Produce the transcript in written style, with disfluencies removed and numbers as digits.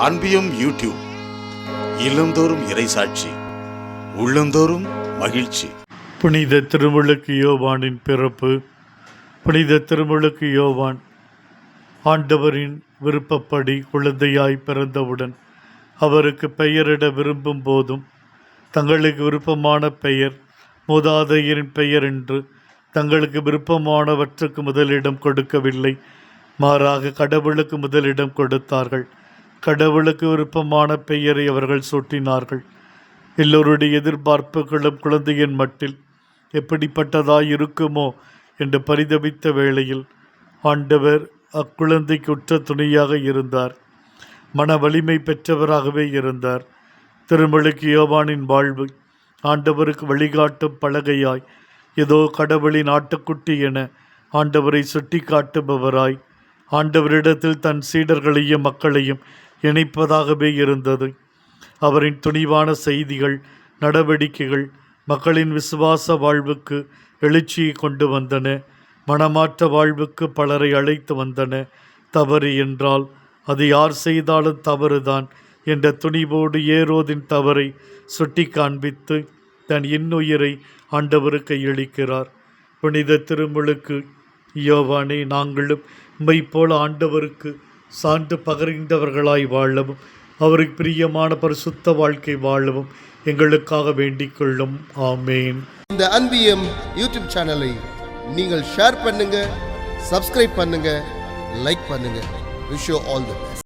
அன்பியம் YouTube. இல்லந்தோறும் இறைசாட்சி, உள்ளந்தோறும் மகிழ்ச்சி. புனித திருமுழுக்கு யோவானின் பிறப்பு. புனித திருமுழுக்கு யோவான் ஆண்டவரின் விருப்பப்படி குழந்தையாய் பிறந்தவுடன் அவருக்கு பெயரிட விரும்பும் போதும் தங்களுக்கு விருப்பமான பெயர் மூதாதையரின் பெயர் என்று தங்களுக்கு விருப்பமானவற்றுக்கு முதலிடம் கொடுக்கவில்லை. மாறாக கடவுளுக்கு முதலிடம் கொடுத்தார்கள். கடவுளுக்கு விருப்பமான பெயரை அவர்கள் சூட்டினார்கள். எல்லோருடைய எதிர்பார்ப்புகளும் குழந்தையின் மட்டில் எப்படிப்பட்டதாய் இருக்குமோ என்று பரிதபித்த வேளையில் ஆண்டவர் அக்குழந்தைக்கு உற்ற துணையாக இருந்தார். மன வலிமை பெற்றவராகவே இருந்தார். திருமுழுக்கு யோவானின் வாழ்வு ஆண்டவருக்கு வழிகாட்டும் பலகையாய், ஏதோ கடவுளின் ஆட்டுக்குட்டி என ஆண்டவரை சுட்டி காட்டுபவராய், ஆண்டவரிடத்தில் தன் சீடர்களையும் மக்களையும் இணைப்பதாகவே இருந்தது. அவரின் துணிவான செய்திகள், நடவடிக்கைகள் மக்களின் விசுவாச வாழ்வுக்கு எழுச்சியை கொண்டு வந்தன. மனமாற்ற வாழ்வுக்கு பலரை அழைத்து வந்தன. தவறு என்றால் அது யார் செய்தாலும் தவறுதான் என்ற துணிவோடு ஏரோதின் தவறை சுட்டி காண்பித்து தன் இன்னுயிரை ஆண்டவருக்கு கையளிக்கிறார். புனித திருமுழுக்கு யோவானே, நாங்களும் உம்மைப்போல ஆண்டவருக்கு சான்று பகர்கின்றவர்களாய் வாழவும் அவருக்கு பிரியமான பரிசுத்த வாழ்க்கை வாழவும் எங்களுக்காக வேண்டிக் கொள்ளும். ஆமேன். இந்த அன்பியம் யூடியூப் சேனலை நீங்கள் ஷேர் பண்ணுங்க, சப்ஸ்கிரைப் பண்ணுங்க, லைக் பண்ணுங்க. Wish you all the best.